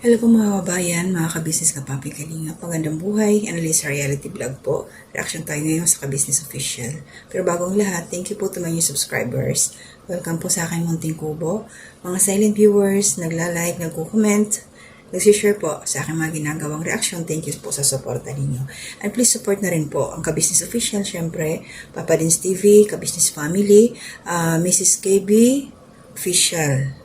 Hello po mga kabayan, mga kabisnes kapapi kalinga, pagandang buhay, analyst reality vlog po. Reaction tayo ngayon sa Kabisnes Official. Pero bagong lahat, thank you po to my new subscribers. Welcome po sa akin munting kubo. Mga silent viewers, nagla-like, nagko-comment, nagsishare po sa aking mga ginagawang reaction. Thank you po sa suporta ninyo. And please support na rin po ang Kabisnes Official, syempre, Papa Dins TV, Kabisnes Family, Mrs. KB Official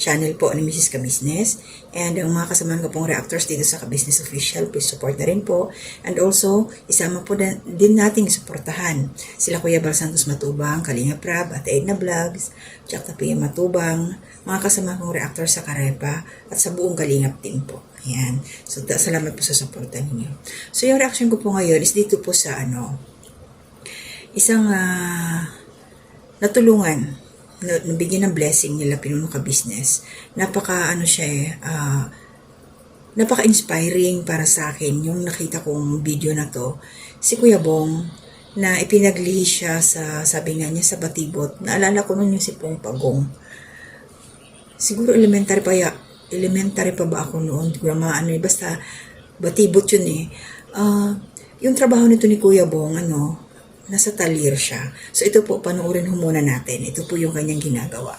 channel po ni Mrs. Kabisnes. And ang mga kasamahan ko pong reactors dito sa Kabisnes Official, please support na rin po. And also, isama po din nating suportahan sila Kuya Bal Santos Matubang, Kalinga Prab, at Edna Vlogs, Jack Tapia Matubang, mga kasamahan kong reactors sa Karepa, at sa buong Kalingap team po. Ayan. So, salamat po sa suporta ninyo. So, yung reaction ko po ngayon is dito po sa isang natulungan, nabigyan ng blessing nila Pinuno Kabisnes. Napaka-inspiring para sa akin yung nakita kong video na to. Si Kuya Bong, na ipinaglihi siya sa, sabi nga niya, sa Batibot. Naalala ko nun yung si Pong Pagong. Siguro elementary pa ba ako noon? Basta Batibot yun eh. Yung trabaho nito ni Kuya Bong, nasa Talir siya. So ito po, panoorin ho muna natin. Ito po yung kanyang ginagawa.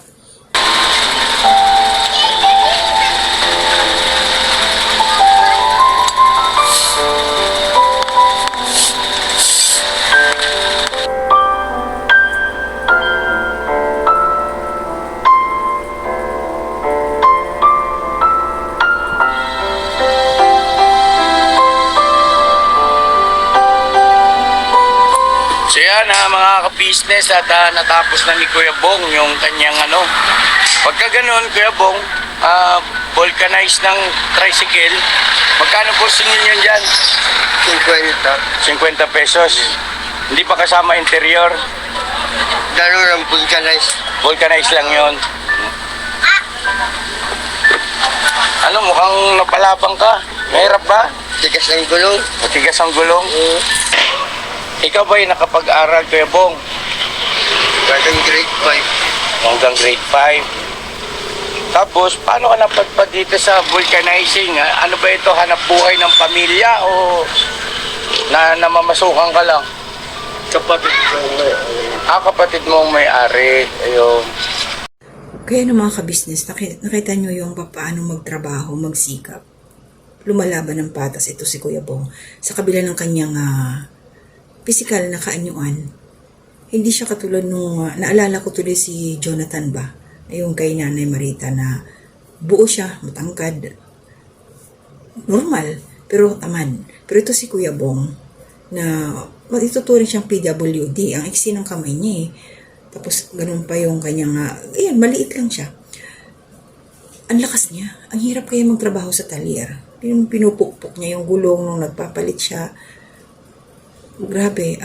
So yan mga ka-business at natapos na ni Kuya Bong yung kanyang Pagka ganun, Kuya Bong, vulcanize ng tricycle, magkano po singil yun dyan? 50 pesos. Hindi pa kasama interior? Gano'n lang vulcanize. Vulcanize lang yun. Mukhang napalabang ka? Mahirap ba? Tigas ng gulong. Matigas ang gulong? Ikaw ba'y nakapag-aral, Kuya Bong? Hanggang grade 5. Hanggang grade 5. Tapos, paano ka napadpad dito sa vulcanizing? Ano ba ito? Hanap buhay ng pamilya o namamasukan ka lang? Kapatid ko Kapatid mo ang may-ari. Ayun. Kaya mga kabisnes, nakita nyo yung paano magtrabaho, magsikap. Lumalaban ng patas ito si Kuya Bong. Sa kabila ng kanyang physical na kaanyuan. Hindi siya katulad nung, naalala ko tuloy si Jonathan ba? Yung kay Nanay Marita na buo siya, matangkad, normal, pero tamad. Pero ito si Kuya Bong, na ituturing siyang PWD, ang iksi ng kamay niya eh. Tapos ganun pa yung kanyang, ayan, maliit lang siya. Ang lakas niya, ang hirap kaya magtrabaho sa Talir. Pinupukpok niya yung gulong nung nagpapalit siya. Grabe,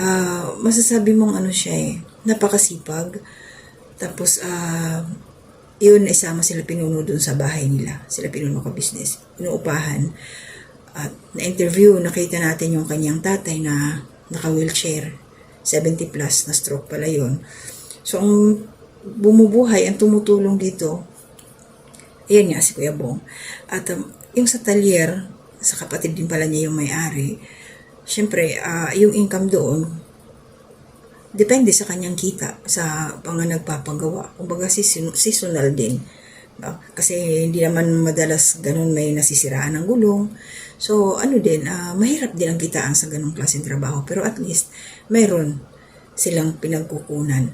masasabi mong siya eh, napakasipag. Tapos, yun, isama sila Pinuno dun sa bahay nila. Sila Pinuno Kabisnes, inuupahan. At na-interview, nakita natin yung kanyang tatay na naka-wheelchair. 70 plus, na stroke pala yun. So, ang bumubuhay, ang tumutulong dito, ayan nga si Kuya Bong. At yung sa Talir, sa kapatid din pala niya yung may-ari, siyempre, yung income doon, depende sa kanyang kita, sa nagpapagawa. Kumbaga, seasonal din. Kasi hindi naman madalas ganun may nasisiraan ng gulong. So, mahirap din ang kitaan sa ganung klaseng trabaho. Pero at least, mayroon silang pinagkukunan.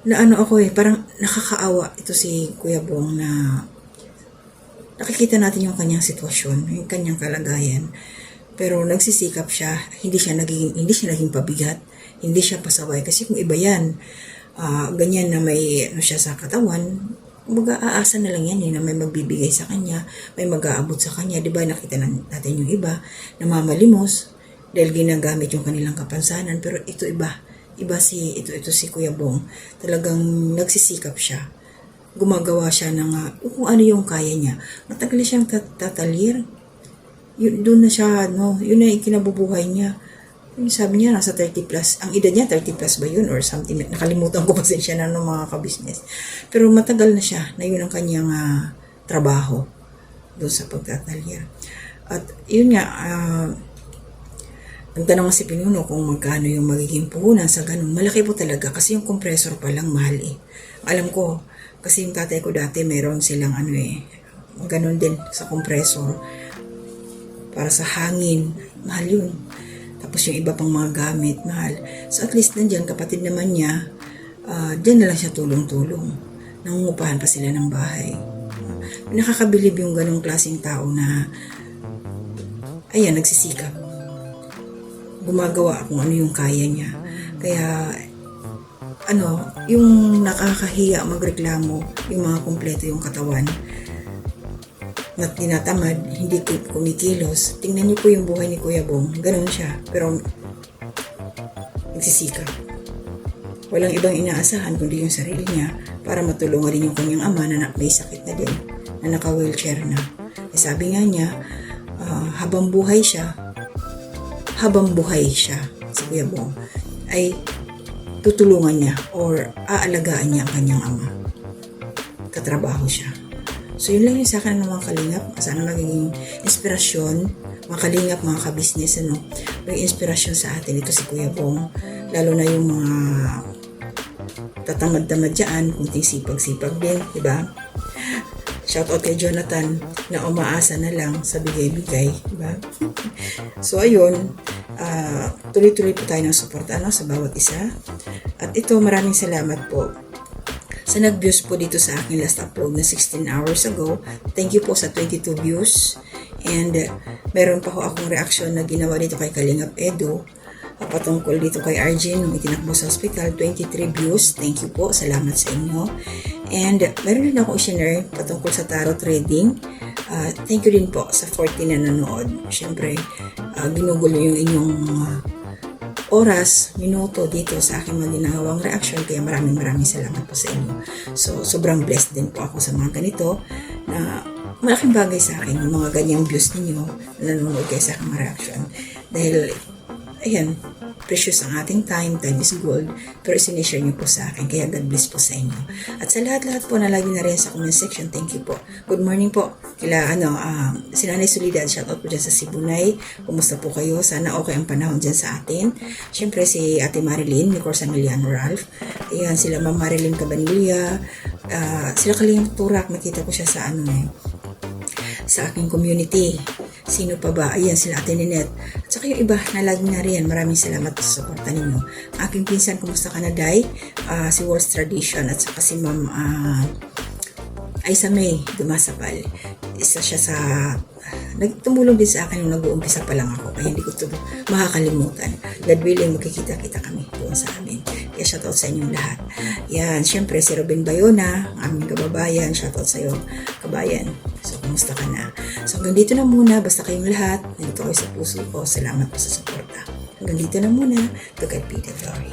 Na parang nakakaawa ito si Kuya Bong na nakikita natin yung kanyang sitwasyon, yung kanyang kalagayan. Pero nagsisikap siya, hindi siya naging pabigat, hindi siya pasaway. Kasi kung iba yan, ganyan na may siya sa katawan, mag-aasa na lang yan na may magbibigay sa kanya, may mag-aabot sa kanya. Diba nakita natin yung iba, namamalimos, dahil ginagamit yung kanilang kapansanan. Pero ito ito si Kuya Bong, talagang nagsisikap siya. Gumagawa siya ng kung ano yung kaya niya. Matagal siyang tatalir. Doon na siya, yun na yung kinabubuhay niya. Sabi niya, nasa 30 plus. Ang edad niya, 30 plus ba yun? Or something. Nakalimutan ko pasensya na ng mga kabisnes. Pero matagal na siya na yun ang kanyang trabaho. doon sa pagtatalya. At yun nga, nagtanong si Pinuno kung magkano yung magiging puhunan sa ganun. Malaki po talaga kasi yung compressor pa lang mahal eh. Alam ko, kasi yung tatay ko dati meron silang ganun din sa compressor. Para sa hangin, mahal yun. Tapos yung iba pang mga gamit, mahal. So at least nandiyan, kapatid naman niya, dyan na lang siya tulong-tulong. Nangungupahan pa sila ng bahay. Nakakabilib yung ganung klaseng tao na, ayan, nagsisikap. Gumagawa kung ano yung kaya niya. Kaya, yung nakakahiya magreklamo, yung mga kumpleto yung katawan, na tinatamad, hindi kumikilos. Tingnan niyo po yung buhay ni Kuya Bong. Ganun siya. Pero, nagsisikap. Walang ibang inaasahan kundi yung sarili niya para matulungan din yung kanyang ama na may sakit na din, na naka-wheelchair na. Sabi nga niya, habang buhay siya, si Kuya Bong, ay tutulungan niya or aalagaan niya ang kanyang ama. Katrabaho siya. So yun lang yung sa akin ng mga kalingap. Sana magiging inspirasyon, mga kalingap, mga kabisnes, may inspirasyon sa atin. Ito si Kuya Bong, lalo na yung mga tatamad-tamad dyan, kunting sipag-sipag din, diba? Shoutout kay Jonathan na umaasa na lang sa bigay-bigay, diba? So ayun, tuloy-tuloy po tayo ng support sa bawat isa. At ito, maraming salamat po sa nag-views po dito sa aking last upload na 16 hours ago. Thank you po sa 22 views. And meron pa ho akong reaction na ginawa dito kay Kalingap Edo patungkol dito kay Arjen nung itinakbo sa hospital. 23 views. Thank you po. Salamat sa inyo. And meron din ako i-share patungkol sa tarot reading. Thank you din po sa 40 na nanood. Siyempre, ginugulo yung inyong oras, minuto dito sa aking mga ginagawang reaction. Kaya maraming salamat po sa inyo. So, sobrang blessed din po ako sa mga ganito na malaking bagay sa akin yung mga ganyang views ninyo na nanonood kayo sa aking reaction. Dahil, ayan, precious ang ating time is gold, pero isinishare niyo po sa akin, kaya God bless po sa inyo. At sa lahat-lahat po na lagi na rin sa comment section, thank you po. Good morning po, kila si Nanay Solidad, shoutout po dyan sa Sibunay, kumusta po kayo? Sana okay ang panahon dyan sa atin. Siyempre si Ate Marilyn, ni Corsa Emiliano Ralph, ayan, sila Ma'am Marilyn Cabanilla, sila Kalingap Turak, nakita ko siya sa sa aking community. Sino pa ba? Ayan, sila Ate Ninette. At saka yung iba na lagi na rin. Maraming salamat sa suporta ninyo. Aking pinsan, kumusta ka na, Day? Si Walls Tradition at saka si Ma'am Aisa May Dumasapal. Isa siya sa nagtumulong din sa akin nung nag-uumpisa pa lang ako. Kaya hindi ko ito makakalimutan. God willing, magkikita-kita kami doon sa amin. Kaya shoutout sa inyong lahat. Yan, syempre si Robin Bayona, aming kababayan. Shoutout sa iyo, kabayan. So, kumusta ka na? So, hanggang dito na muna. Basta kayong lahat. Nandito kayo sa puso ko. Salamat po sa suporta. Hanggang dito na muna. To God be the glory.